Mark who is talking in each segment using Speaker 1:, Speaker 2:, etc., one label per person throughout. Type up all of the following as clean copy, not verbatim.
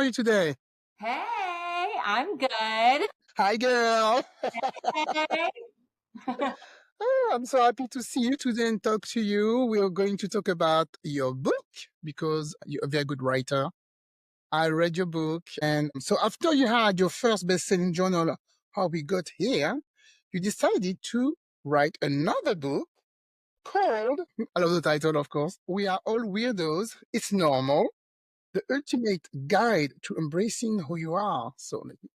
Speaker 1: you today?
Speaker 2: Hey, I'm good.
Speaker 1: Hi, girl.
Speaker 2: Hey.
Speaker 1: Oh, I'm so happy to see you today and talk to you. We are going to talk about your book because you're a very good writer. I read your book. And so after you had your first best-selling journal, How We Got Here, you decided to write another book called, I love the title, of course, We Are All Weirdos. It's Normal, the ultimate guide to embracing who you are. So let me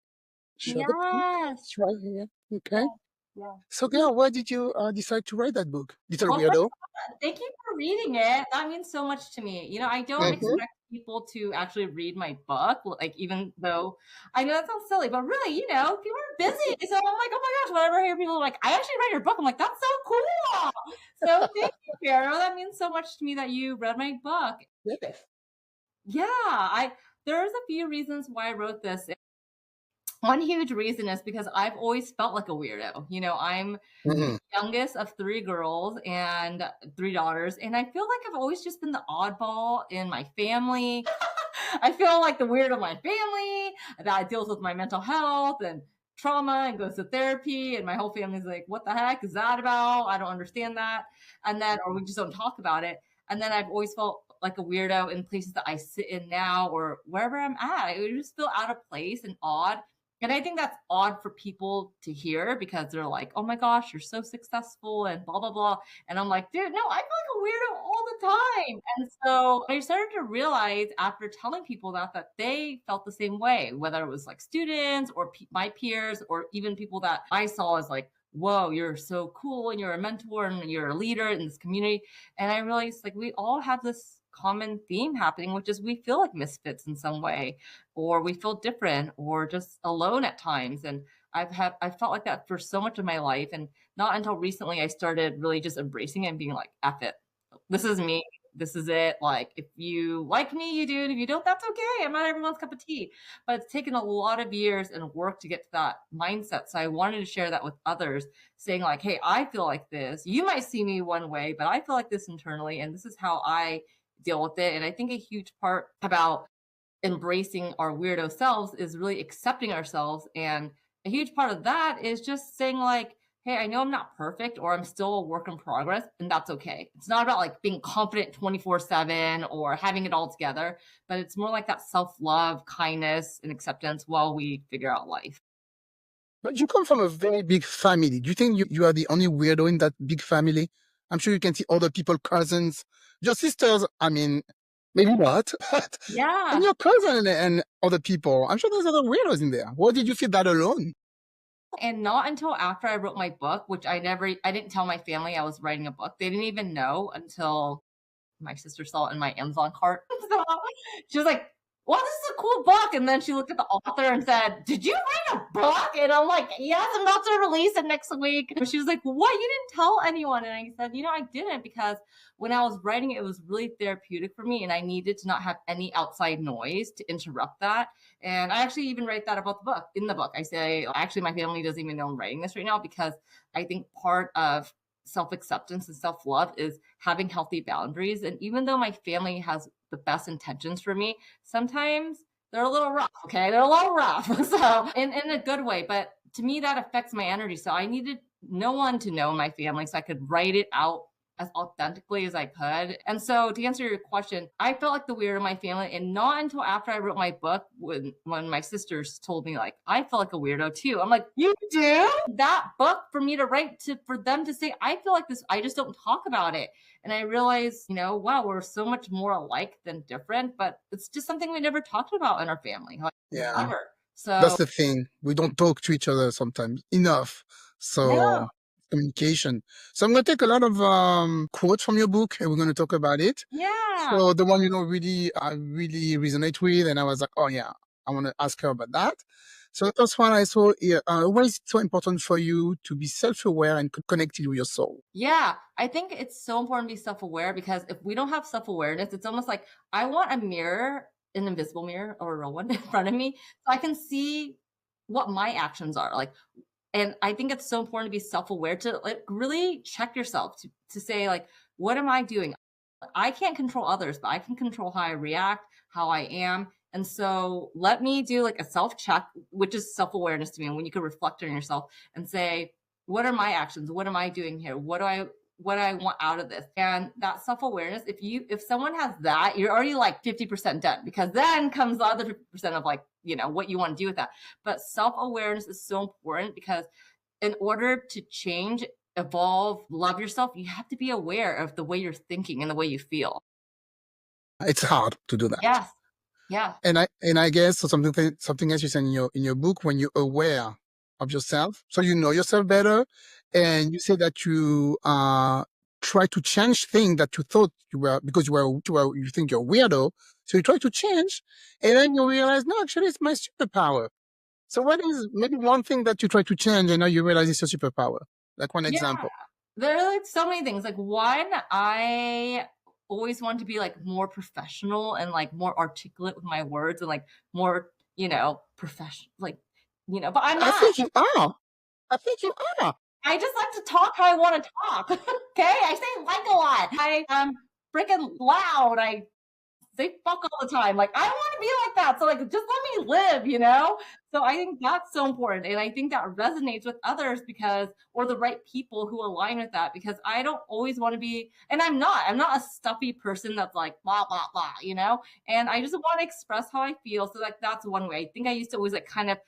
Speaker 1: show the book.
Speaker 2: Yes.
Speaker 1: It's right here. Okay.
Speaker 2: Yeah. Yeah.
Speaker 1: So, girl, why did you decide to write that book? Little
Speaker 2: Well, first
Speaker 1: weirdo.
Speaker 2: of all, thank you for reading it. That means so much to me. I don't
Speaker 1: Mm-hmm.
Speaker 2: expect people to actually read my book, like even though I know that sounds silly, but really, people are busy. So I'm like, oh my gosh, whenever I hear people like, I actually read your book, I'm like, that's so cool. So thank you, Vero. That means so much to me that you read my book.
Speaker 1: Yes.
Speaker 2: Yeah, there's a few reasons why I wrote this. One huge reason is because I've always felt like a weirdo. I'm the
Speaker 1: Mm-hmm.
Speaker 2: youngest of three girls and three daughters, and I feel like I've always just been the oddball in my family. I feel like the weird of my family that deals with my mental health and trauma and goes to therapy, and my whole family's like, what the heck is that about? I don't understand that. And then, or we just don't talk about it. And then I've always felt like a weirdo in places that I sit in now or wherever I'm at. I would just feel out of place and odd. And I think that's odd for people to hear because they're like, oh my gosh, you're so successful and blah, blah, blah. And I'm like, dude, no, I feel like a weirdo all the time. And so I started to realize after telling people that they felt the same way, whether it was like students or my peers or even people that I saw as like, whoa, you're so cool and you're a mentor and you're a leader in this community. And I realized like we all have this common theme happening, which is we feel like misfits in some way, or we feel different or just alone at times. And I felt like that for so much of my life. And not until recently I started really just embracing it and being like, F it. This is me. This is it. Like, if you like me, you do. And if you don't, that's okay. I'm not everyone's cup of tea. But it's taken a lot of years and work to get to that mindset. So I wanted to share that with others, saying, like, hey, I feel like this. You might see me one way, but I feel like this internally. And this is how I deal with it. And I think a huge part about embracing our weirdo selves is really accepting ourselves. And a huge part of that is just saying, like, hey, I know I'm not perfect or I'm still a work in progress, and that's okay. It's not about like being confident 24/7 or having it all together, but it's more like that self-love, kindness, and acceptance while we figure out life.
Speaker 1: But you come from a very big family. Do you think you are the only weirdo in that big family? I'm sure you can see other people, cousins, your sisters. I mean, maybe not, but and
Speaker 2: Yeah.
Speaker 1: your cousin and other people. I'm sure there's other weirdos in there. Why did you feel that alone?
Speaker 2: And not until after I wrote my book, which I didn't tell my family I was writing a book. They didn't even know until my sister saw it in my Amazon cart. So she was like, "Well, this is a cool book." And then she looked at the author and said, "Did you write a book?" And I'm like, "Yes, I'm about to release it next week." And she was like, "What? You didn't tell anyone?" And I said, I didn't because when I was writing it, it was really therapeutic for me, and I needed to not have any outside noise to interrupt that. And I actually even write that about the book. In the book, I say, actually, my family doesn't even know I'm writing this right now because I think part of self acceptance and self love is having healthy boundaries. And even though my family has the best intentions for me, sometimes they're a little rough. Okay. They're a little rough. So, in a good way. But to me, that affects my energy. So, I needed no one to know in my family so I could write it out as authentically as I could. And so to answer your question, I felt like the weird in my family, and not until after I wrote my book when my sisters told me like I felt like a weirdo too. I'm like, you do? That book for me to write to for them to say I feel like this, I just don't talk about it. And I realized, wow, we're so much more alike than different, but it's just something we never talked about in our family. Like
Speaker 1: Yeah,
Speaker 2: never.
Speaker 1: that's
Speaker 2: So
Speaker 1: the thing. We don't talk to each other sometimes enough.
Speaker 2: no.
Speaker 1: So communication. So I'm going to take a lot of quotes from your book and we're going to talk about it.
Speaker 2: Yeah.
Speaker 1: So the one really I really resonate with, and I was like, oh yeah, I want to ask her about that. So the first one I saw here, why is it so important for you to be self-aware and connected with your soul?
Speaker 2: Yeah, I think it's so important to be self-aware because if we don't have self-awareness, it's almost like I want a mirror, an invisible mirror or a real one in front of me, so I can see what my actions are like. And I think it's so important to be self-aware to like really check yourself to say like, what am I doing? I can't control others, but I can control how I react, how I am. And so let me do like a self check, which is self awareness to me. And when you can reflect on yourself and say, what are my actions? What am I doing here? What do I want out of this? And that self awareness, if someone has that, you're already like 50% done, because then comes the other 50% of like, what you want to do with that. But self awareness is so important, because in order to change, evolve, love yourself, you have to be aware of the way you're thinking and the way you feel.
Speaker 1: It's hard to do that.
Speaker 2: Yes. Yeah.
Speaker 1: And I guess so something else you said in your book, when you're aware of yourself, so you know yourself better, and you say that you try to change things that you thought you were, because you think you're weirdo, so you try to change, and then you realize, no, actually it's my superpower. So what is maybe one thing that you try to change and now you realize it's your superpower? Like one
Speaker 2: Yeah.
Speaker 1: example.
Speaker 2: There are like so many things. Like one, I always want to be like more professional and like more articulate with my words and like more, professional, like, but I'm
Speaker 1: I
Speaker 2: not.
Speaker 1: think you are. I think you are.
Speaker 2: I just like to talk how I want to talk. Okay. I say like a lot. I am freaking loud. I say fuck all the time. Like, I don't want to be like that. So like, just let me live. So I think that's so important. And I think that resonates with others, or the right people who align with that, because I don't always want to be, and I'm not a stuffy person that's like blah, blah, blah. And I just want to express how I feel. So like, that's one way. I think I used to always like kind of,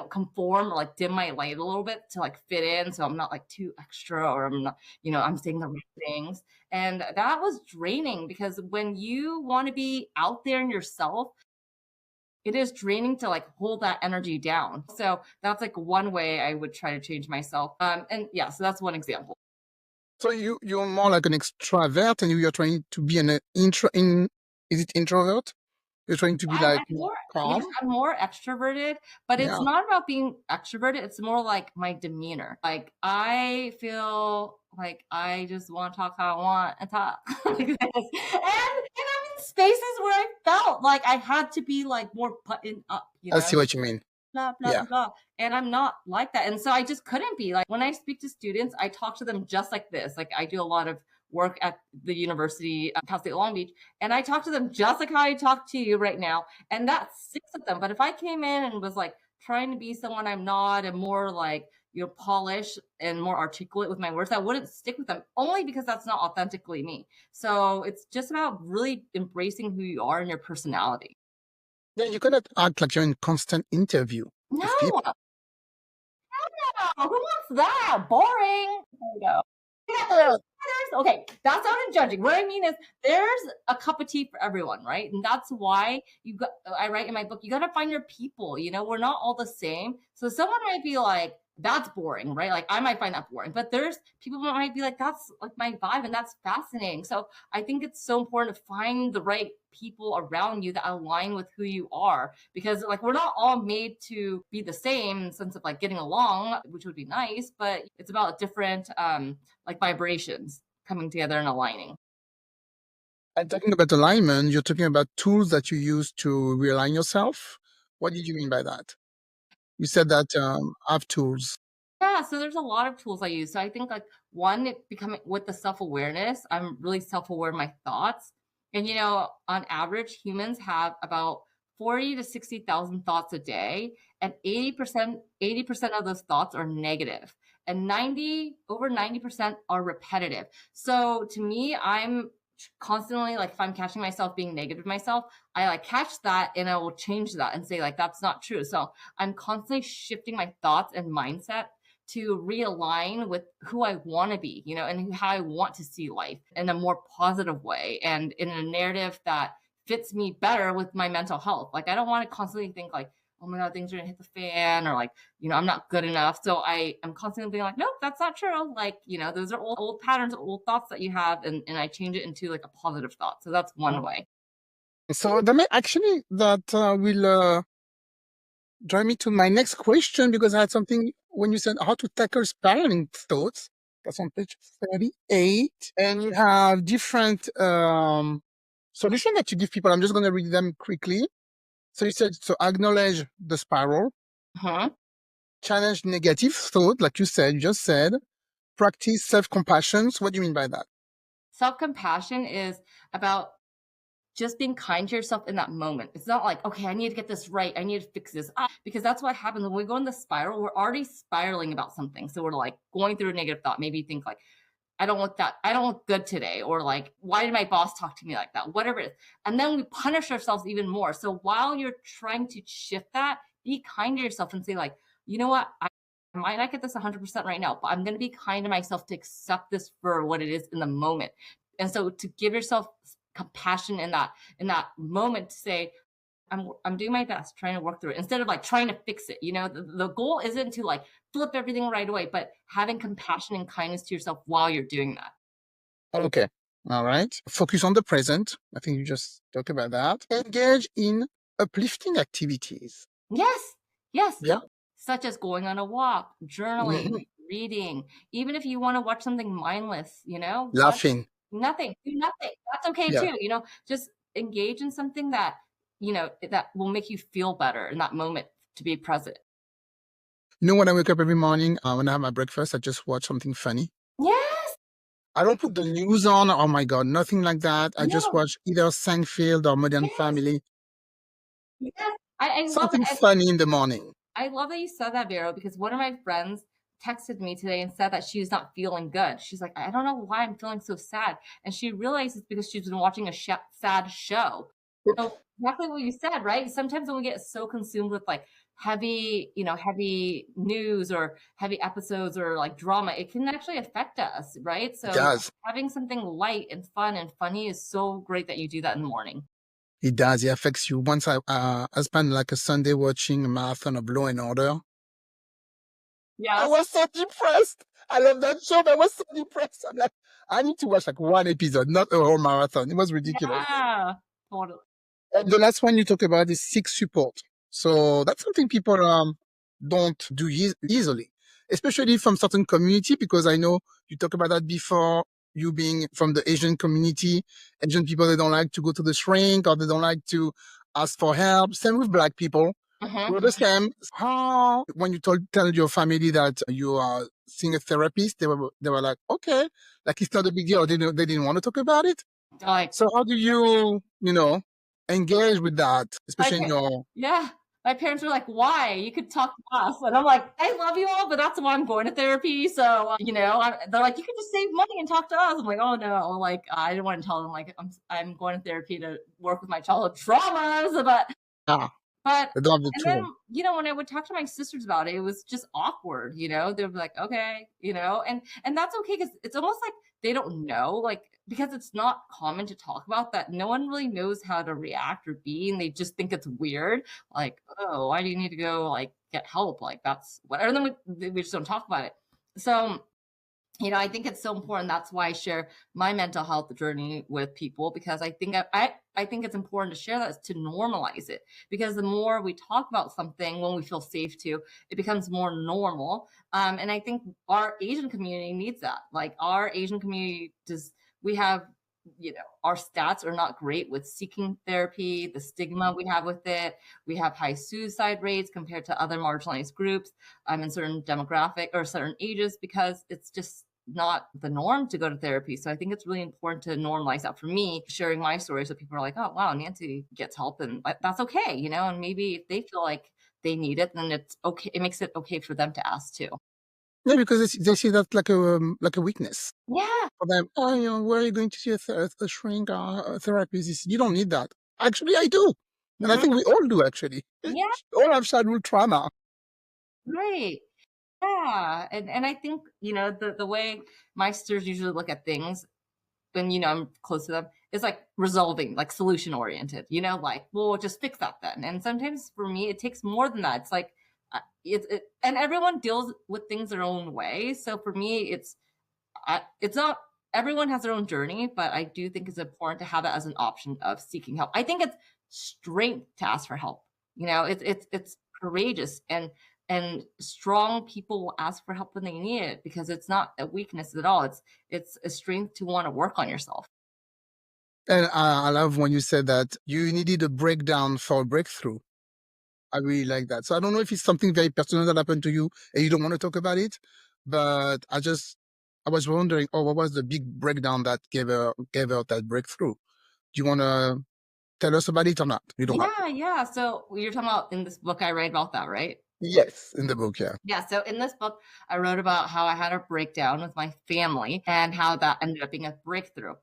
Speaker 2: conform or like dim my light a little bit to like fit in. So I'm not like too extra, or I'm not, I'm saying the right things. And that was draining, because when you want to be out there in yourself, it is draining to like hold that energy down. So that's like one way I would try to change myself. And yeah, so that's one example.
Speaker 1: So you're more like an extrovert, and you're trying to be an intro in. Is it introvert? You're trying to be
Speaker 2: I'm,
Speaker 1: like
Speaker 2: I'm more, yes,
Speaker 1: calm.
Speaker 2: I'm more extroverted, but it's
Speaker 1: Yeah.
Speaker 2: not about being extroverted. It's more like my demeanor. Like, I feel like I just want to talk how I want and talk like this. And I'm in spaces where I felt like I had to be like more buttoned up,
Speaker 1: I see what you mean.
Speaker 2: blah, blah,
Speaker 1: Yeah.
Speaker 2: blah, blah. And I'm not like that. And so I just couldn't be. Like, when I speak to students, I talk to them just like this. Like, I do a lot of work at the university, Cal State Long Beach, and I talk to them just like how I talk to you right now. And that sticks with them. But if I came in and was like trying to be someone I'm not, and more like, polished and more articulate with my words, that wouldn't stick with them, only because that's not authentically me. So it's just about really embracing who you are and your personality.
Speaker 1: Yeah, you cannot act like you're in constant interview with
Speaker 2: No,
Speaker 1: people.
Speaker 2: who wants that? Boring. There you go.
Speaker 1: Yeah,
Speaker 2: Okay, that sounded judging. What I mean is, there's a cup of tea for everyone, right? And that's why I write in my book, you got to find your people. We're not all the same. So someone might be like, that's boring, right? Like, I might find that boring, but there's people that might be like, that's like my vibe, and that's fascinating. So I think it's so important to find the right people around you that align with who you are, because like, we're not all made to be the same in the sense of like getting along, which would be nice, but it's about different like vibrations coming together and aligning.
Speaker 1: and talking about alignment, you're talking about tools that you use to realign yourself. What did you mean by that? You said that I have tools.
Speaker 2: Yeah, so there's a lot of tools I use. So I think like one, becoming with the self-awareness, I'm really self-aware of my thoughts. And on average, humans have about 40 to 60,000 thoughts a day, and 80% of those thoughts are negative, and over 90% are repetitive. So to me, I'm constantly like, if I'm catching myself being negative with myself, I like catch that and I will change that and say like, that's not true. So I'm constantly shifting my thoughts and mindset to realign with who I want to be, and how I want to see life in a more positive way, and in a narrative that fits me better with my mental health. Like, I don't want to constantly think like, oh my God, things are gonna hit the fan, or like, I'm not good enough. So I am constantly being like, nope, that's not true. Like, those are old patterns, old thoughts that you have, and I change it into like a positive thought. So that's one way.
Speaker 1: So that will drive me to my next question, because I had something when you said how to tackle spiraling thoughts. That's on page 38, and you have different solutions that you give people. I'm just going to read them quickly. So you said, so acknowledge the spiral,
Speaker 2: Uh-huh.
Speaker 1: challenge negative thought, like you just said, practice self-compassion. So what do you mean by that?
Speaker 2: Self-compassion is about just being kind to yourself in that moment. It's not like, okay, I need to get this right. I need to fix this. Because that's what happens when we go in the spiral. We're already spiraling about something. So we're like going through a negative thought. Maybe you think like, I don't look good today, or like, why did my boss talk to me like that? Whatever it is. And then we punish ourselves even more. So while you're trying to shift that, be kind to yourself and say, like, you know what? I might not get this 100% right now, but I'm going to be kind to myself to accept this for what it is in the moment. And so to give yourself compassion in that moment to say, I'm doing my best trying to work through it instead of like trying to fix it. You know, the goal isn't to like flip everything right away, but having compassion and kindness to yourself while you're doing that.
Speaker 1: Okay. All right. Focus on the present. I think you just talked about that. Engage in uplifting activities.
Speaker 2: Yes. Yes.
Speaker 1: Yeah.
Speaker 2: Such as going on a walk,
Speaker 1: Mhm.
Speaker 2: journaling, reading, even if you want to watch something mindless, you know, watch
Speaker 1: Laughing.
Speaker 2: nothing, do nothing. That's okay
Speaker 1: Yeah.
Speaker 2: too. You know, just engage in something that, you know, that will make you feel better in that moment to be present.
Speaker 1: You know, when I wake up every morning, when I have my breakfast, I just watch something funny.
Speaker 2: Yes.
Speaker 1: I don't put the news on. Oh my God, nothing like that. I just
Speaker 2: No.
Speaker 1: watch either Seinfeld or Modern
Speaker 2: Yes.
Speaker 1: Family.
Speaker 2: Yes. I love
Speaker 1: Something
Speaker 2: it.
Speaker 1: funny in the morning.
Speaker 2: I love that you said that, Vero, because one of my friends texted me today and said that she was not feeling good. She's like, I don't know why I'm feeling so sad. And she realizes because she's been watching a sad show. So exactly what you said, right? Sometimes when we get so consumed with like heavy, you know, heavy news or heavy episodes or like drama, it can actually affect us, right?
Speaker 1: It
Speaker 2: So
Speaker 1: does.
Speaker 2: having something light and fun and funny is so great that you do that in the morning.
Speaker 1: It does. It affects you. Once I spent like a Sunday watching a marathon of Law and Order. I
Speaker 2: Yes.
Speaker 1: was so depressed. I love that show, but I was so depressed. I'm like, I need to watch like one episode, not a whole marathon. It was ridiculous.
Speaker 2: Yeah. Totally.
Speaker 1: And the last one you talk about is seek support. So that's something people don't do easily, especially from certain community, because I know you talk about that before, you being from the Asian community. Asian people, they don't like to go to the shrink or they don't like to ask for help. Same with Black people.
Speaker 2: Mhm.
Speaker 1: We're the same. How, when you tell your family that you are seeing a therapist, they were like, okay, like it's not a big deal. They didn't want to talk about it.
Speaker 2: Like,
Speaker 1: So how do you engage with that,
Speaker 2: my
Speaker 1: especially in
Speaker 2: par
Speaker 1: your,
Speaker 2: yeah, my parents were like, "Why? You could talk to us." And I'm like, "I love you all, but that's why I'm going to therapy." So, you know, they're like, "You could just save money and talk to us." I'm like, "Oh, no." Like, I didn't wanna tell them, like, I'm going to therapy to work with my childhood traumas,
Speaker 1: ah,
Speaker 2: but
Speaker 1: they don't have the
Speaker 2: and then,
Speaker 1: tool.
Speaker 2: you know, when I would talk to my sisters about it, it was just awkward, you know? They would be like, "Okay," you know? And that's okay because it's almost like they don't know, like, because it's not common to talk about that, no one really knows how to react or be, and they just think it's weird. Like, "Oh, why do you need to go, like, get help?" Like, that's whatever. And then we just don't talk about it. So, you know, I think it's so important. That's why I share my mental health journey with people because I think it's important to share that to normalize it because the more we talk about something when we feel safe to, it becomes more normal. And I think our Asian community needs that. Like our Asian community does, we have, you know, our stats are not great with seeking therapy, the stigma we have with it. We have high suicide rates compared to other marginalized groups in certain demographic or certain ages because it's just not the norm to go to therapy. So I think it's really important to normalize that for me, sharing my story so people are like, oh wow, Nancy gets help and that's okay, you know, and maybe if they feel like they need it, then it's okay. It makes it okay for them to ask too.
Speaker 1: Yeah, because they see that like a weakness
Speaker 2: Yeah.
Speaker 1: for them. Oh, where are you going to see a shrink or a therapist? You don't need that. Actually, I do, and I
Speaker 2: Hmm.
Speaker 1: think we all do. Actually,
Speaker 2: Yeah.
Speaker 1: all have childhood trauma.
Speaker 2: Right. Yeah. And I think, you know, the way my sisters usually look at things when you know I'm close to them, it's like resolving, like solution oriented. You know, like well, just fix that then. And sometimes for me, it takes more than that. It's like and everyone deals with things their own way. So for me, it's not everyone has their own journey, but I do think it's important to have it as an option of seeking help. I think it's strength to ask for help. You know, it's courageous and strong people will ask for help when they need it because it's not a weakness at all. It's a strength to want to work on yourself.
Speaker 1: And I love when you said that you needed a breakdown for a breakthrough. I really like that. So I don't know if it's something very personal that happened to you and you don't want to talk about it, but I was wondering, oh, what was the big breakdown that gave her that breakthrough? Do you want to? tell us about it or not? You don't have to.
Speaker 2: Yeah. So you're talking about in this book I write about that, right?
Speaker 1: Yes, in the book, yeah.
Speaker 2: Yeah, so in this book, I wrote about how I had a breakdown with my family and how that ended up being a breakthrough.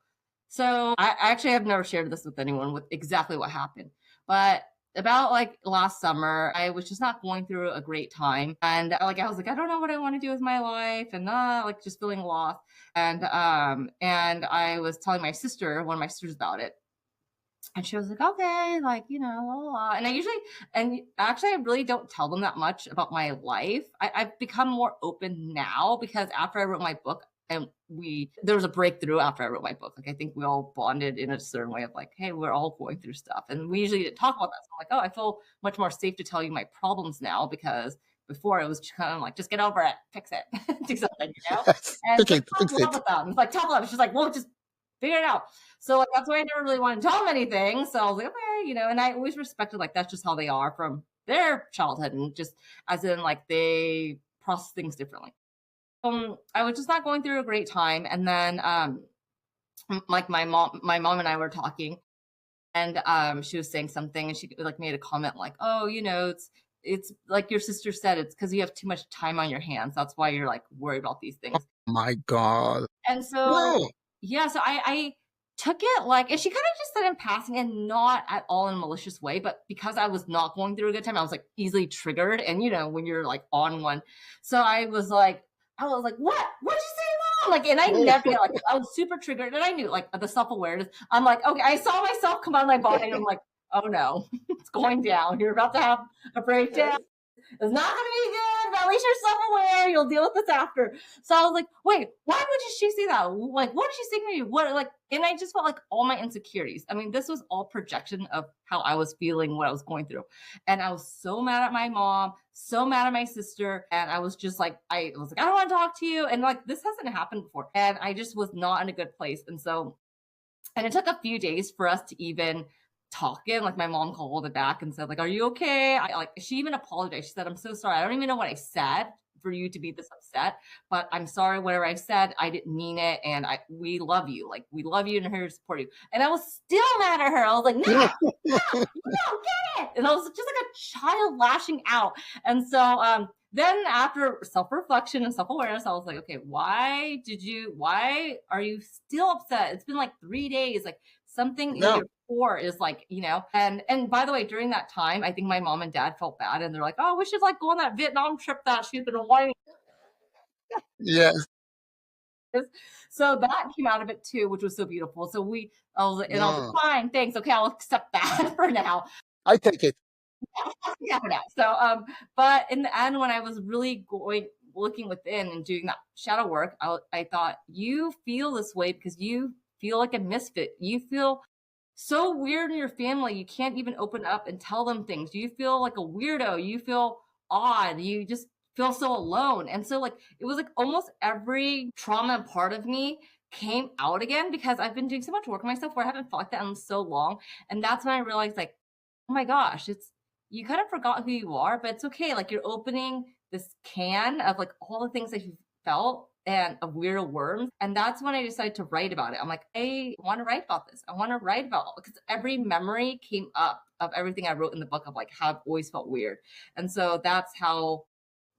Speaker 2: So I actually have never shared this with anyone with exactly what happened. But about like last summer, I was just not going through a great time. And like I was like, I don't know what I want to do with my life and like just feeling lost. And I was telling my sister, one of my sisters about it. And she was like, okay, like, blah, blah, blah. And and actually, I really don't tell them that much about my life. I've become more open now because after I wrote my book, and there was a breakthrough after I wrote my book. Like, I think we all bonded in a certain way of like, hey, we're all going through stuff. And we usually didn't talk about that. So I'm like, oh, I feel much more safe to tell you my problems now because before it was kind of like, just get over it, fix it, do something.
Speaker 1: Yes.
Speaker 2: And
Speaker 1: Fix
Speaker 2: it's like
Speaker 1: it,
Speaker 2: tough
Speaker 1: fix
Speaker 2: love
Speaker 1: it.
Speaker 2: with them. It's like tough love. She's like, well, just figure it out. So like, that's why I never really wanted to tell them anything. So I was like, okay, and I always respected like that's just how they are from their childhood and just as in like they process things differently. I was just not going through a great time. And then like my mom and I were talking and she was saying something and she like made a comment like, oh, it's like your sister said, it's because you have too much time on your hands. That's why you're like worried about these things.
Speaker 1: My God.
Speaker 2: And so,
Speaker 1: No.
Speaker 2: yeah, so I took it like, and she kind of just said in passing and not at all in a malicious way, but because I was not going through a good time, I was like easily triggered. And when you're like on one, so I was like, what? What'd you say, mom? Like, and I never get like, I was super triggered and I knew like the self awareness. I'm like, okay, I saw myself come out of my body and I'm like, oh no, it's going down. You're about to have a breakdown. It's not going to be good, but at least you're self-aware. You'll deal with this after. So I was like, wait, why would she say that? Like, what did she say to me? What, like, and I just felt like all my insecurities. I mean, this was all projection of how I was feeling, what I was going through. And I was so mad at my mom, so mad at my sister. And I was just like, I was like, I don't want to talk to you. And like, this hasn't happened before. And I just was not in a good place. And it took a few days for us to even talking. Like my mom called it back and said, like, are you okay? She even apologized. She said, I'm so sorry. I don't even know what I said for you to be this upset, but I'm sorry, whatever I said, I didn't mean it. And we love you. Like we love you and are here to support you. And I was still mad at her. I was like, no, no, get it. And I was just like a child lashing out. And so, then after self-reflection and self-awareness, I was like, okay, why are you still upset? It's been like 3 days. Like something in your core is like, and by the way, during that time, I think my mom and dad felt bad and they're like, oh, we should like go on that Vietnam trip that she's been wanting.
Speaker 1: Yes.
Speaker 2: So that came out of it too, which was so beautiful. I was like,
Speaker 1: Mm.
Speaker 2: fine, thanks. Okay, I'll accept that for now.
Speaker 1: I take it.
Speaker 2: Yeah, for now. So, but in the end, when I was really looking within and doing that shadow work, I thought you feel this way because you feel like a misfit. You feel so weird in your family. You can't even open up and tell them things. You feel like a weirdo. You feel odd. You just feel so alone. And so, like, it was like almost every trauma part of me came out again because I've been doing so much work on myself where I haven't felt like that in so long. And that's when I realized, like, oh my gosh, you kind of forgot who you are, but it's okay. Like you're opening this can of like all the things that you felt and of weirdo worms. And that's when I decided to write about it. I'm like, I want to write about this. I want to write about because every memory came up of everything I wrote in the book of like how I've always felt weird. And so that's how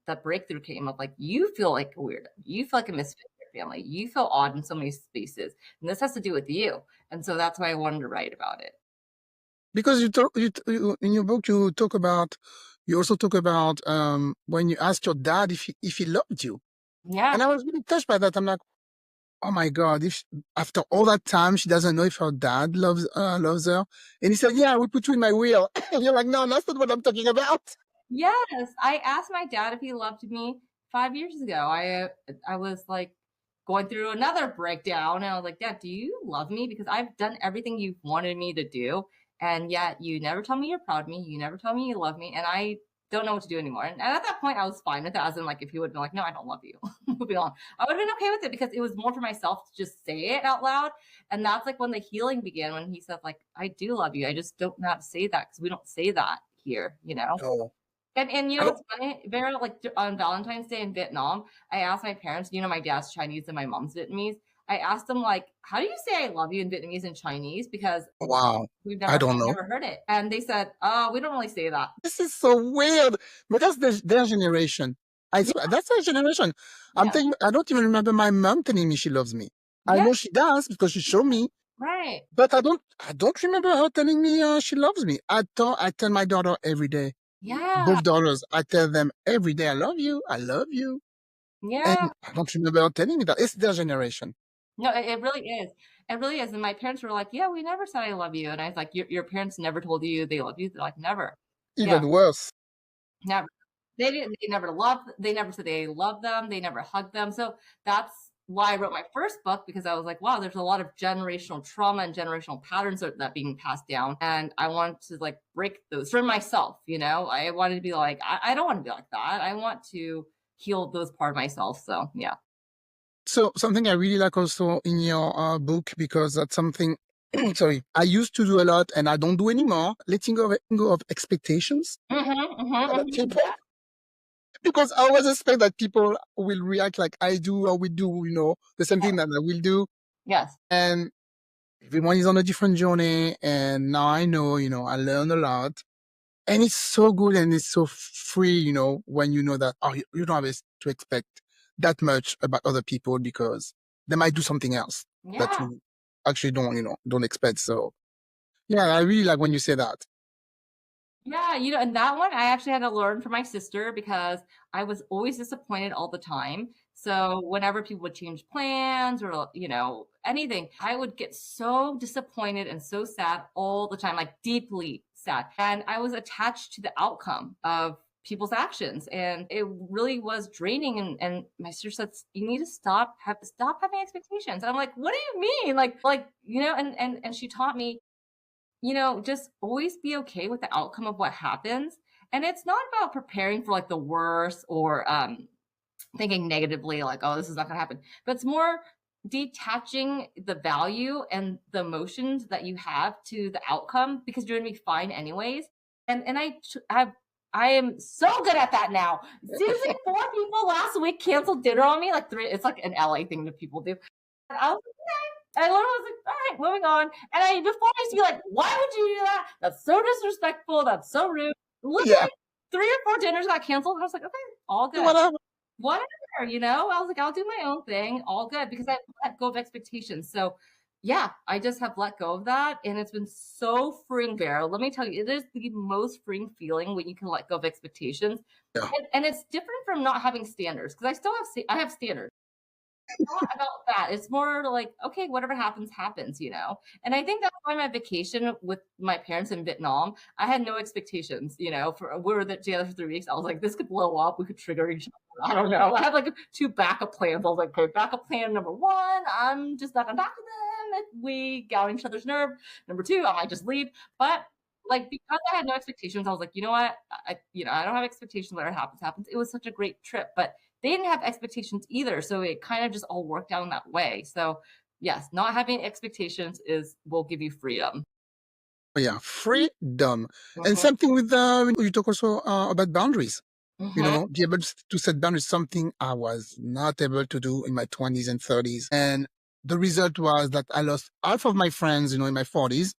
Speaker 2: that breakthrough came up. Like you feel like a weirdo. You feel like a misfit in your family. You feel odd in so many spaces. And this has to do with you. And so that's why I wanted to write about it.
Speaker 1: Because in your book, you also talk about when you asked your dad if he loved you.
Speaker 2: Yeah.
Speaker 1: And I was really touched by that. I'm like, oh my God, if after all that time, she doesn't know if her dad loves her. And he said, yeah, I will put you in my will. And you're like, no, that's not what I'm talking about.
Speaker 2: Yes, I asked my dad if he loved me 5 years ago. I was like going through another breakdown, and I was like, Dad, do you love me? Because I've done everything you've wanted me to do, and yet you never tell me you're proud of me. You never tell me you love me, and I don't know what to do anymore. And at that point, I was fine with it, as in like if he would have been like, No, I don't love you, moving on, I would have been okay with it because it was more for myself to just say it out loud. And that's like when the healing began, when he said like, I do love you. I just don't know how to say that because we don't say that here.
Speaker 1: Oh,
Speaker 2: And
Speaker 1: I don't,
Speaker 2: what's funny, like on Valentine's Day in Vietnam, I asked my parents, my dad's Chinese and my mom's Vietnamese. I asked them like, "How do you say I love you in Vietnamese and Chinese?" Because
Speaker 1: Wow. I don't
Speaker 2: I've
Speaker 1: know.
Speaker 2: never heard it. And they said, "Oh, we don't really say that."
Speaker 1: This is so weird. But that's their generation. I
Speaker 2: Yeah,
Speaker 1: swear, that's their generation. I'm
Speaker 2: yeah,
Speaker 1: telling you, I don't even remember my mom telling me she loves me. I
Speaker 2: yeah,
Speaker 1: know she does because she showed me,
Speaker 2: right.
Speaker 1: but I don't remember her telling me she loves me. I tell my daughter every day,
Speaker 2: Yeah,
Speaker 1: both daughters, I tell them every day, I love you.
Speaker 2: yeah.
Speaker 1: And I don't remember her telling me that. It's their generation.
Speaker 2: No, it really is. It really is. And my parents were like, "Yeah, we never said I love you." And I was like, Your parents never told you they love you?" They're like, "Never." Yeah,
Speaker 1: Even worse.
Speaker 2: never. They didn't. They never loved. They never said they loved them. They never hugged them. So that's why I wrote my first book, because I was like, wow, there's a lot of generational trauma and generational patterns that being passed down, and I wanted to like break those for myself. I wanted to be like, I don't want to be like that. I want to heal those part of myself. So yeah.
Speaker 1: So something I really like also in your book, because that's something, sorry, I used to do a lot and I don't do anymore, letting go of expectations from other people.
Speaker 2: Yeah.
Speaker 1: Because I always expect that people will react like I do or we do, the same thing that I will do.
Speaker 2: Yes.
Speaker 1: And everyone is on a different journey. And now I know, I learn a lot. And it's so good and it's so free, when you know that, oh, you don't have to expect that much about other people because they might do something else that
Speaker 2: Yeah.
Speaker 1: you actually don't expect. So yeah, I really like when you say that.
Speaker 2: Yeah, and that one I actually had to learn from my sister because I was always disappointed all the time. So whenever people would change plans or, anything, I would get so disappointed and so sad all the time, like deeply sad. And I was attached to the outcome of people's actions. And it really was draining. And my sister said, you need to stop having expectations. And I'm like, what do you mean? And she taught me, just always be okay with the outcome of what happens. And it's not about preparing for like the worst or thinking negatively, like, oh, this is not going to happen. But it's more detaching the value and the emotions that you have to the outcome because you're going to be fine anyways. And I am so good at that now. Seriously, 4 people last week canceled dinner on me. Like three, it's like an LA thing that people do. And I was I literally was like, all right, moving on. And before I used to be like, why would you do that? That's so disrespectful. That's so rude.
Speaker 1: Yeah.
Speaker 2: Literally 3 or 4 dinners got canceled. And I was like, okay, all good.
Speaker 1: Whatever.
Speaker 2: Whatever, I was like, I'll do my own thing, all good, because I let go of expectations. So yeah, I just have let go of that. And it's been so freeing, Vera. Let me tell you, it is the most freeing feeling when you can let go of expectations.
Speaker 1: Yeah.
Speaker 2: And it's different from not having standards, because I have standards not about that. It's more like, okay, whatever happens, happens. And I think that's why my vacation with my parents in Vietnam, I had no expectations. We were together for 3 weeks. I was like, this could blow up. We could trigger each other. I don't know. I had like 2 backup plans. I was like, okay, backup plan number one, I'm just not gonna talk to them if we get on each other's nerve. Number two, I might just leave. But like because I had no expectations, I was like, you know what? I don't have expectations. Whatever happens, happens. It was such a great trip, but they didn't have expectations either. So it kind of just all worked out in that way. So yes, not having expectations will give you freedom.
Speaker 1: Oh, yeah. Freedom. And
Speaker 2: Mhm,
Speaker 1: something with when you talk also about boundaries.
Speaker 2: mhm.
Speaker 1: Be able to set boundaries, something I was not able to do in my 20s and 30s. And the result was that I lost half of my friends, in my 40s,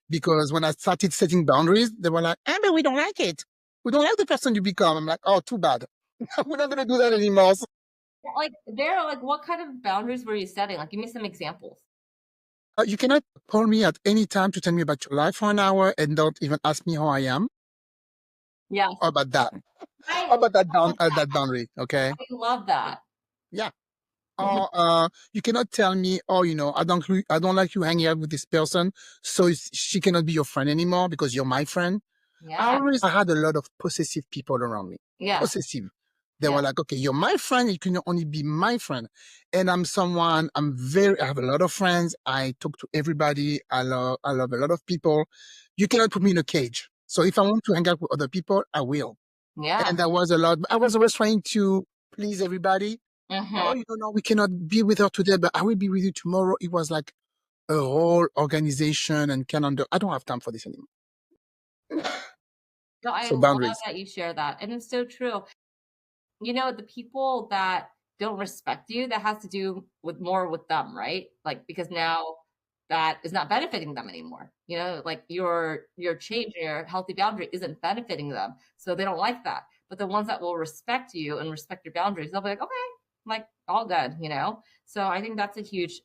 Speaker 1: because when I started setting boundaries, they were like, but we don't like it. We don't like the person you become. I'm like, oh, too bad. We're not going to do that anymore. So,
Speaker 2: Like there, like what kind of boundaries were you setting? Like give me some examples.
Speaker 1: you cannot call me at any time to tell me about your life for an hour and don't even ask me how I am.
Speaker 2: Yes.
Speaker 1: How about that?
Speaker 2: I
Speaker 1: How about
Speaker 2: love that.
Speaker 1: that boundary? Okay.
Speaker 2: I love that.
Speaker 1: Yeah.
Speaker 2: Mhm.
Speaker 1: Or you cannot tell me, oh, I don't like you hanging out with this person, so she cannot be your friend anymore because you're my friend.
Speaker 2: Yeah.
Speaker 1: I had a lot of possessive people around me.
Speaker 2: Yes.
Speaker 1: Possessive. They
Speaker 2: Yeah.
Speaker 1: were like, okay, you're my friend. You can only be my friend. And I have a lot of friends. I talk to everybody. I love a lot of people. You cannot put me in a cage. So if I want to hang out with other people, I will.
Speaker 2: Yeah.
Speaker 1: And that was a lot. I was always trying to please everybody.
Speaker 2: Mhm.
Speaker 1: Oh, no, we cannot be with her today, but I will be with you tomorrow. It was like a whole organization and calendar. I don't have time for this anymore.
Speaker 2: No, I
Speaker 1: So
Speaker 2: love
Speaker 1: boundaries.
Speaker 2: that you share that. And it's so true. The people that don't respect you, that has to do with more with them, right? Like, because now that is not benefiting them anymore. You know, like your change, your healthy boundary isn't benefiting them. So they don't like that. But the ones that will respect you and respect your boundaries, they'll be like, okay, like all good, you know? So I think that's a huge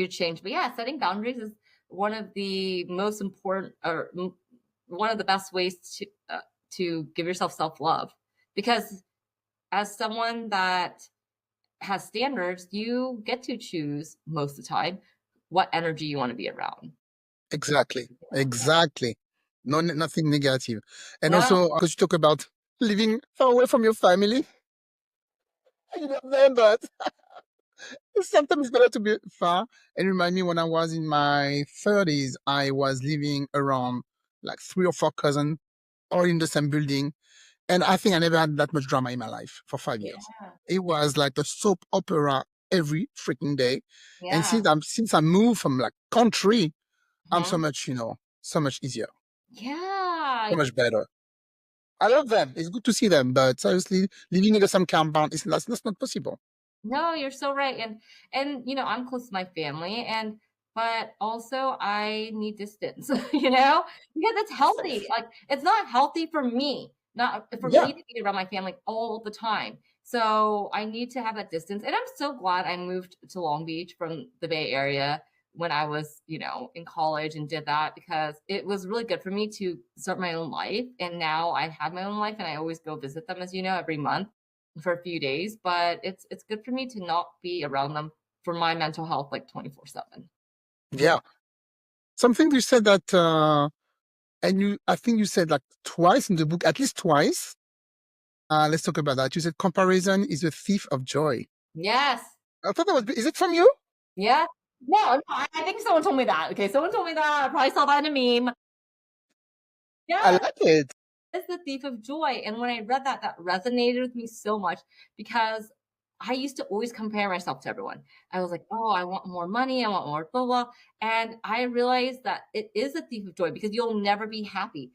Speaker 2: change. But yeah, setting boundaries is one of the most important or one of the best ways to give yourself self-love, because as someone that has standards, you get to choose most of the time what energy you want to be around.
Speaker 1: Exactly. Exactly. No, nothing negative. And
Speaker 2: Yeah.
Speaker 1: also, because you talk about living far away from your family, I love them, but sometimes it's better to be far. And remind me when I was in my 30s, I was living around like 3 or 4 cousins, all in the same building. And I think I never had that much drama in my life for 5 years.
Speaker 2: Yeah.
Speaker 1: It was like a soap opera every freaking day. And
Speaker 2: Yeah.
Speaker 1: since I moved from like country, I'm so
Speaker 2: Mhm.
Speaker 1: much, so much easier,
Speaker 2: Yeah.
Speaker 1: so much better. I love them. It's good to see them, but seriously, living in the same compound is that's not possible.
Speaker 2: No, you're so right. And I'm close to my family, and but also I need distance, because it's healthy. Like, it's not healthy for me, not for
Speaker 1: Yeah.
Speaker 2: me to be around my family all the time. So I need to have that distance. And I'm so glad I moved to Long Beach from the Bay Area when I was, in college, and did that because it was really good for me to start my own life. And now I have my own life, and I always go visit them, as you know, every month for a few days, but it's good for me to not be around them for my mental health like 24/7.
Speaker 1: Yeah. Something you said that, and I think you said like twice in the book, at least twice. Let's talk about that. You said comparison is a thief of joy.
Speaker 2: Yes.
Speaker 1: I thought that was, is it from you?
Speaker 2: Yeah. No, no, I think someone told me that. Okay, someone told me that. I probably saw that in a meme.
Speaker 1: I
Speaker 2: Yeah.
Speaker 1: like it.
Speaker 2: Is the thief of joy. And when I read that, that resonated with me so much because I used to always compare myself to everyone. I was like, oh, I want more money. I want more blah, blah. And I realized that it is a thief of joy because you'll never be happy.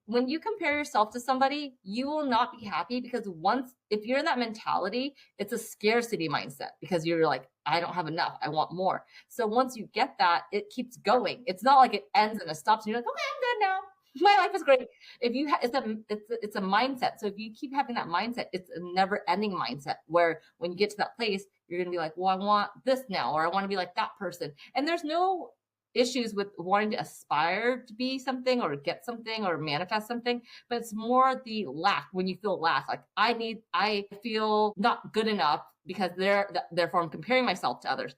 Speaker 2: When you compare yourself to somebody, you will not be happy because if you're in that mentality, it's a scarcity mindset because you're like, I don't have enough. I want more. So once you get that, it keeps going. It's not like it ends and it stops and you're like, okay, I'm good now. My life is great. If you, it's a mindset. So if you keep having that mindset, it's a never ending mindset where when you get to that place, you're going to be like, well, I want this now, or I want to be like that person. And there's no issues with wanting to aspire to be something or get something or manifest something, but it's more the lack. When you feel lack, like I feel not good enough because therefore I'm comparing myself to others.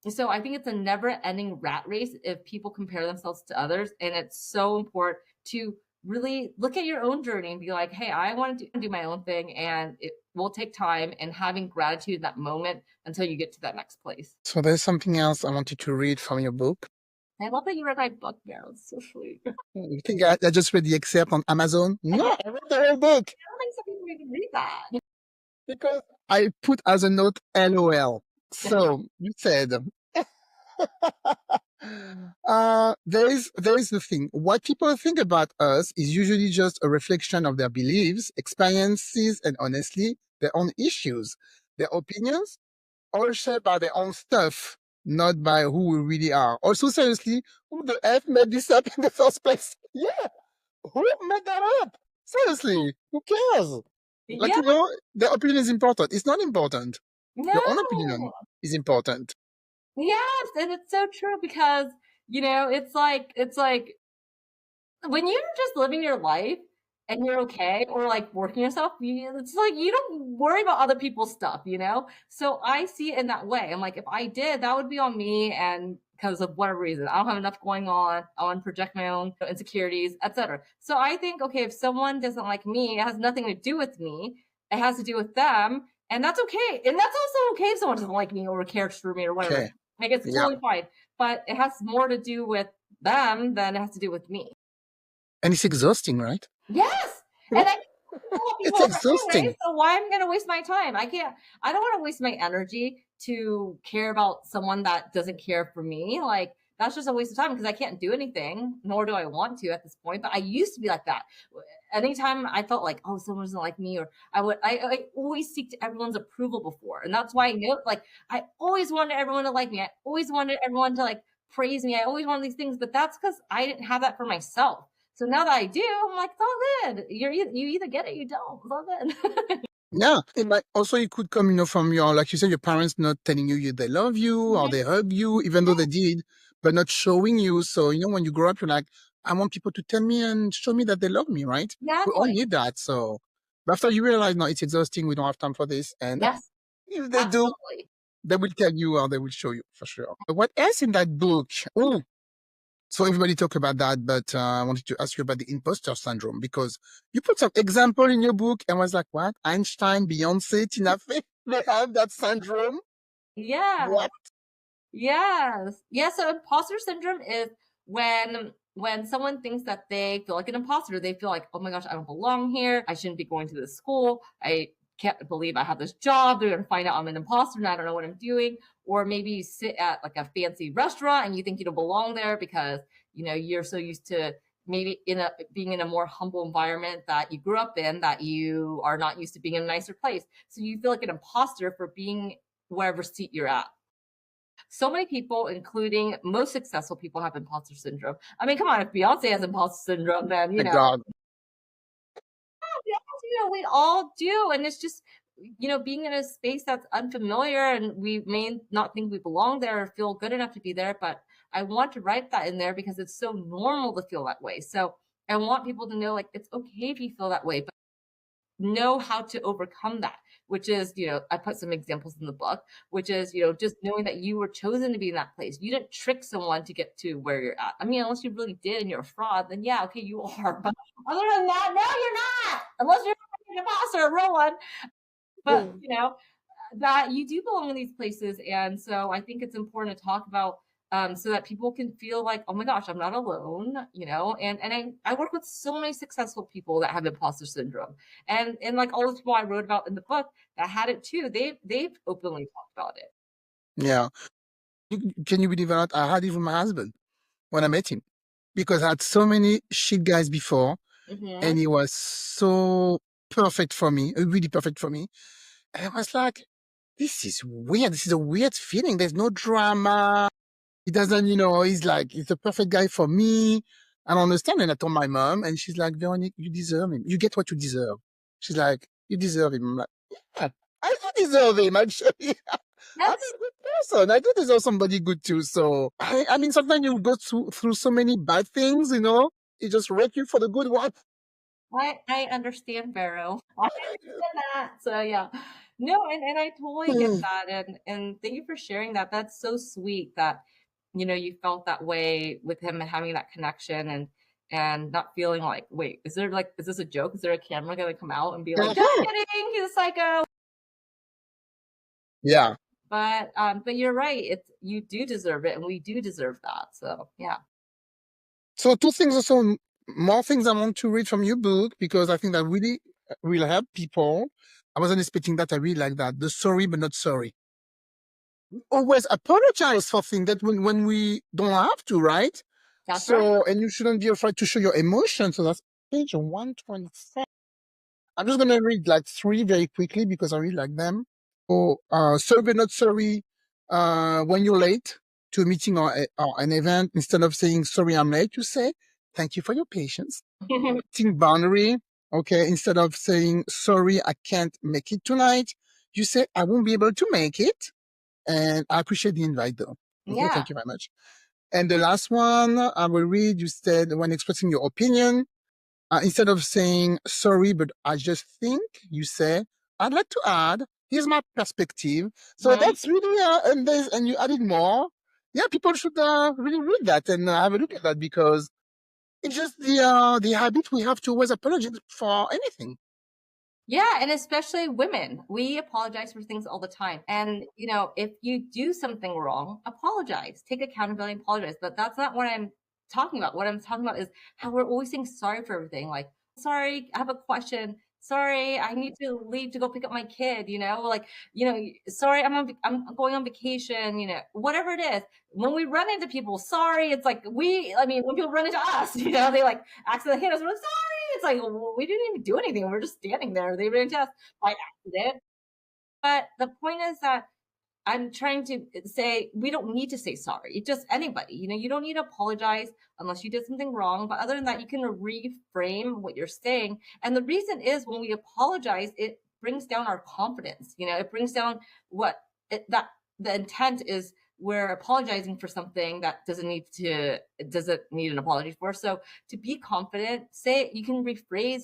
Speaker 2: So I think it's a never ending rat race if people compare themselves to others. And it's so important to really look at your own journey and be like, hey, I want to do my own thing, and it will take time, and having gratitude in that moment until you get to that next place.
Speaker 1: So there's something else I wanted to read from your book.
Speaker 2: I love that you read my book, Meryl. It's so sweet.
Speaker 1: You think I just read the excerpt on Amazon?
Speaker 2: I
Speaker 1: No, I read the whole book
Speaker 2: don't think some people even read that.
Speaker 1: because I put as a note LOL. So you said, there is the thing. What people think about us is usually just a reflection of their beliefs, experiences, and honestly, their own issues. Their opinions all shaped by their own stuff, not by who we really are. Also, seriously, who the F made this up in the first place? Yeah, who made that up? Seriously, who cares? Like,
Speaker 2: Yeah,
Speaker 1: their opinion is important. It's not important. Your own opinion
Speaker 2: no.
Speaker 1: is important.
Speaker 2: Yes, and it's so true because, it's like when you're just living your life and you're okay, or like working yourself, it's like you don't worry about other people's stuff. So I see it in that way. I'm like, if I did, that would be on me, and because of whatever reason, I don't have enough going on. I want to project my own insecurities, etc. So I think, okay, if someone doesn't like me, it has nothing to do with me. It has to do with them, and that's okay. And that's also okay if someone doesn't like me or cares for me or whatever.
Speaker 1: Okay.
Speaker 2: Like, it's
Speaker 1: Yeah.
Speaker 2: totally fine. But it has more to do with them than it has to do with me.
Speaker 1: And it's exhausting, right?
Speaker 2: Yes. And I tell
Speaker 1: It's
Speaker 2: people that anyway,
Speaker 1: exhausting.
Speaker 2: so why am I going to waste my time? I don't want to waste my energy to care about someone that doesn't care for me. Like, that's just a waste of time because I can't do anything, nor do I want to at this point. But I used to be like that. anytime I felt like, oh, someone doesn't like me, or I always seek everyone's approval before. And that's why I know, like, I always wanted everyone to like me. I always wanted everyone to like praise me. I always wanted these things, but that's because I didn't have that for myself. So now that I do, I'm like, it's all good. You either get it, you don't. It's all good.
Speaker 1: Yeah, and like also it could come, from your, like you said, your parents not telling you they love you or
Speaker 2: Mhm.
Speaker 1: they hug you, even though
Speaker 2: Yeah,
Speaker 1: they did, but not showing you. So when you grow up, you're like, I want people to tell me and show me that they love me, right? We all
Speaker 2: exactly.
Speaker 1: need that. So, but after you realize, no, it's exhausting. We don't have time for this, and
Speaker 2: Yes,
Speaker 1: if they do,
Speaker 2: absolutely.
Speaker 1: they will tell you or they will show you for sure. What else in that book? Oh, so everybody talk about that, but I wanted to ask you about the imposter syndrome because you put some example in your book and was like, what? Einstein, Beyonce, Tina Fey, they have that syndrome?
Speaker 2: Yeah.
Speaker 1: What?
Speaker 2: Yes. Yeah, so imposter syndrome is when someone thinks that they feel like an imposter. They feel like, "Oh my gosh, I don't belong here. I shouldn't be going to this school. I can't believe I have this job. They're gonna find out I'm an imposter and I don't know what I'm doing." Or maybe you sit at like a fancy restaurant and you think you don't belong there because, you're so used to maybe being in a more humble environment that you grew up in, that you are not used to being in a nicer place. So you feel like an imposter for being wherever seat you're at. So many people, including most successful people, have imposter syndrome. I mean, come on, if Beyonce has imposter syndrome, then
Speaker 1: My God.
Speaker 2: yes, we all do. And it's just, being in a space that's unfamiliar and we may not think we belong there or feel good enough to be there. But I want to write that in there because it's so normal to feel that way. So I want people to know, like, it's okay if you feel that way, but know how to overcome that, which is, I put some examples in the book, which is, just knowing that you were chosen to be in that place. You didn't trick someone to get to where you're at. I mean, unless you really did and you're a fraud, then yeah, okay, you are. But other than that, no, you're not. Unless you're an imposter, a real one. But, that you do belong in these places. And so I think it's important to talk about, so that people can feel like, oh my gosh, I'm not alone, and I work with so many successful people that have imposter syndrome. And like all the people I wrote about in the book that had it too, they've openly talked about it.
Speaker 1: Yeah. Can you believe that? I had it with my husband when I met him because I had so many shit guys before
Speaker 2: Hmm.
Speaker 1: and he was so perfect for me, really perfect for me. And I was like, this is weird. This is a weird feeling. There's no drama. He doesn't, he's like, he's the perfect guy for me. I don't understand. And I told my mom, and she's like, Veronique, you deserve him. You get what you deserve. She's like, you deserve him. I'm like, yeah, I do deserve him, actually. I'm
Speaker 2: That's
Speaker 1: a good person. I do deserve somebody good too. So, I mean, sometimes you go through so many bad things, it just wreck you for the good one.
Speaker 2: I understand, Vero. I understand that. So yeah. No, and I totally get that. And thank you for sharing that. That's so sweet that, you felt that way with him and having that connection, and not feeling like, wait, is this a joke? Is there a camera gonna come out and be like, just kidding, he's a psycho?
Speaker 1: Yeah.
Speaker 2: But you're right. It's you do deserve it and we do deserve that. So yeah.
Speaker 1: So two things also, more things I want to read from your book because I think that really will help people. I wasn't expecting that. I really like that. The sorry but not sorry. Always apologize for things that when we don't have to, right?
Speaker 2: That's right.
Speaker 1: So, and you shouldn't be afraid to show your emotions. So that's page 124. I'm just gonna read like three very quickly because I really like them. So, sorry but not sorry. When you're late to a meeting or an event, instead of saying sorry I'm late, you say thank you for your patience. Setting boundary. Okay, instead of saying sorry I can't make it tonight, you say I won't be able to make it, and I appreciate the invite though. Okay,
Speaker 2: Yeah.
Speaker 1: thank you very much. And the last one I will read. You said when expressing your opinion, instead of saying sorry, but I just think, you say, I'd like to add, here's my perspective. So
Speaker 2: Mhm.
Speaker 1: that's really, and you added more. Yeah, people should really read that and have a look at that because it's just the habit we have to always apologize for anything.
Speaker 2: Yeah, and especially women. We apologize for things all the time. And, if you do something wrong, apologize. Take accountability and apologize. But that's not what I'm talking about. What I'm talking about is how we're always saying sorry for everything. Like, sorry, I have a question. Sorry, I need to leave to go pick up my kid, like, sorry, I'm going on vacation, whatever it is. When we run into people, sorry, it's like I mean, when people run into us, they like accidentally hit us, we're like, sorry. It's like, well, we didn't even do anything. We're just standing there. They were just by accident. But the point is that I'm trying to say we don't need to say sorry. It's just anybody, you don't need to apologize unless you did something wrong. But other than that, you can reframe what you're saying. And the reason is when we apologize, it brings down our confidence. It brings down that the intent is we're apologizing for something that doesn't need an apology for. So to be confident, you can rephrase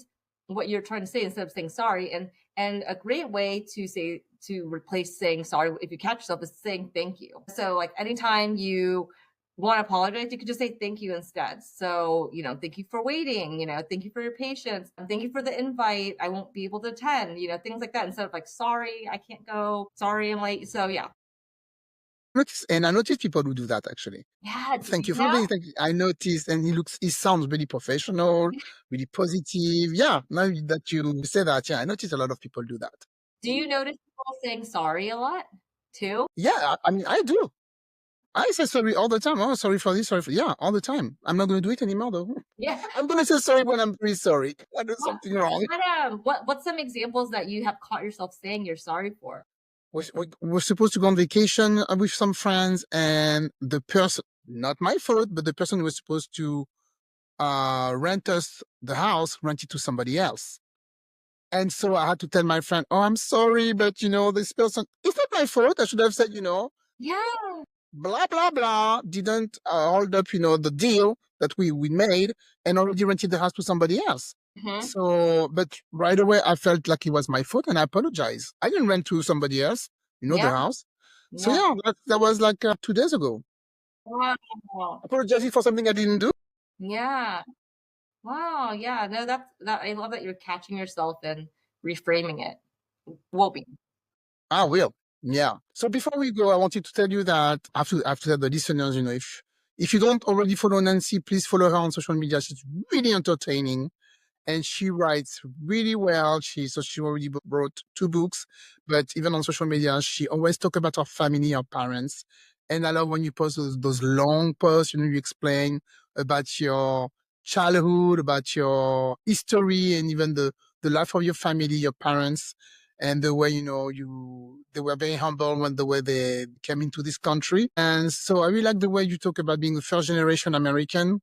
Speaker 2: what you're trying to say instead of saying sorry. And a great way to replace saying sorry if you catch yourself is saying thank you. So like anytime you want to apologize, you could just say thank you instead. So, thank you for waiting, thank you for your patience, thank you for the invite. I won't be able to attend, things like that instead of like, sorry, I can't go, sorry, I'm late. So yeah.
Speaker 1: And I noticed people who do that actually.
Speaker 2: Yeah.
Speaker 1: Thank you for the thank you. I noticed, and he sounds really professional, really positive. Yeah, now that you say that, yeah, I noticed a lot of people do that.
Speaker 2: Do you notice people saying sorry a lot too?
Speaker 1: Yeah, I mean, I do. I say sorry all the time. Oh, sorry for this, yeah, all the time. I'm not going to do it anymore though.
Speaker 2: Yeah.
Speaker 1: I'm going to say sorry when I'm really sorry. I do something wrong.
Speaker 2: What's some examples that you have caught yourself saying you're sorry for?
Speaker 1: We're supposed to go on vacation with some friends, and the person, not my fault, but the person who was supposed to rent us the house rented to somebody else. And so I had to tell my friend, oh, I'm sorry, but this person, it's not my fault. I should have said,
Speaker 2: Yeah.
Speaker 1: blah, blah, blah, didn't hold up, the deal that we made and already rented the house to somebody else.
Speaker 2: Mhm.
Speaker 1: So, but right away, I felt like it was my fault and I apologize. I didn't rent to somebody else, the
Speaker 2: Yeah.
Speaker 1: house. So
Speaker 2: Yeah.
Speaker 1: yeah, that was like 2 days ago.
Speaker 2: Wow.
Speaker 1: Apologizing for something I didn't do.
Speaker 2: Yeah. Wow. Yeah. No, that. I love that you're catching yourself and reframing it. Will be.
Speaker 1: I will. Yeah. So before we go, I wanted to tell you that after the listeners, if you don't already follow Nancy, please follow her on social media. She's really entertaining and she writes really well. She already wrote 2 books, but even on social media, she always talk about her family, her parents. And I love when you post those long posts, you explain about your childhood, about your history, and even the life of your family, your parents, and the way, they were very humble when the way they came into this country. And so I really like the way you talk about being a first generation American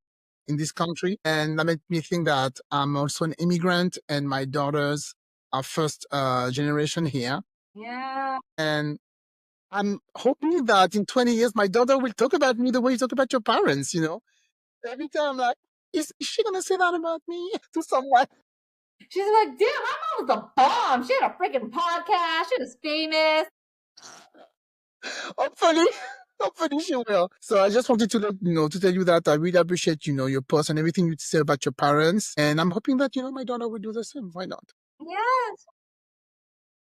Speaker 1: in this country. And that made me think that I'm also an immigrant and my daughters are first generation here.
Speaker 2: Yeah.
Speaker 1: And I'm hoping that in 20 years, my daughter will talk about me the way you talk about your parents, Every time I'm like, is she going to say that about me to someone?
Speaker 2: She's like, damn, my mom was a bomb. She had a freaking podcast. She was famous.
Speaker 1: Hopefully. Hopefully she will. So I just wanted to to tell you that I really appreciate, your post and everything you say about your parents. And I'm hoping that, my daughter will do the same. Why not?
Speaker 2: Yes.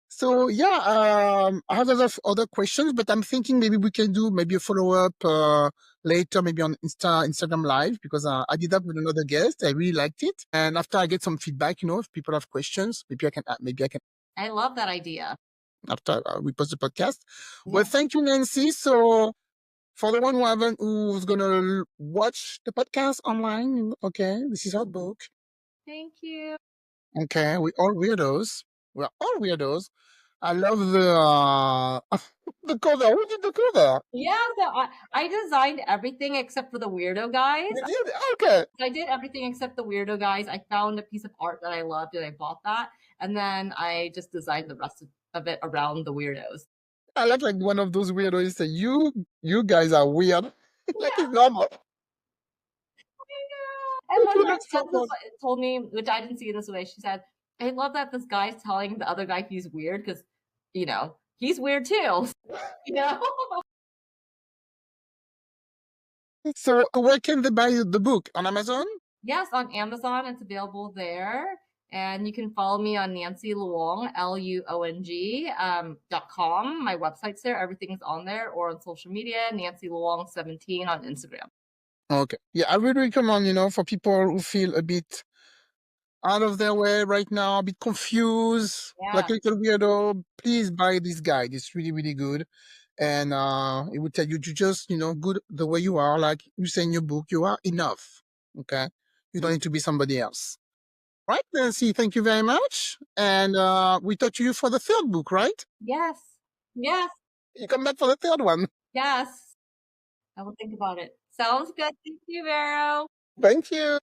Speaker 1: So yeah, I have other questions, but I'm thinking maybe we can do maybe a follow-up later, maybe on Instagram Live, because I did that with another guest. I really liked it. And after I get some feedback, if people have questions, maybe I can
Speaker 2: I love that idea.
Speaker 1: after we post the podcast. Well, thank you, Nancy. So for the one who's gonna watch the podcast online, okay, this is our book.
Speaker 2: Thank you.
Speaker 1: Okay, we all weirdos. We're all weirdos. I love the the cover. Who did the cover?
Speaker 2: Yeah, so I designed everything except for the weirdo guys.
Speaker 1: You did? Okay.
Speaker 2: I did everything except the weirdo guys. I found a piece of art that I loved and I bought that. And then I just designed the rest of it around the weirdos.
Speaker 1: I like one of those weirdos say, you guys are weird. Like it's normal.
Speaker 2: And one
Speaker 1: Okay,
Speaker 2: time
Speaker 1: that's so fun.
Speaker 2: told me, which I didn't see in this way, she said, I love that this guy's telling the other guy he's weird because, he's weird too. You know?
Speaker 1: So where can they buy the book? On Amazon?
Speaker 2: Yes, on Amazon. It's available there. And you can follow me on Nancy Luong, LUONG.com. My website's there. Everything's on there. Or on social media, Nancy Luong17 on Instagram.
Speaker 1: Okay. Yeah, I would recommend, for people who feel a bit out of their way right now, a bit confused, like a little weirdo, please buy this guide. It's really, really good. And it would tell you to just, good the way you are. Like you say in your book, you are enough. Okay. You don't need to be somebody else. Right, Nancy, thank you very much. And we talk to you for the third book, right?
Speaker 2: Yes. Yes.
Speaker 1: You come back for the third one.
Speaker 2: Yes. I will think about it. Sounds good. Thank you, Vero.
Speaker 1: Thank you.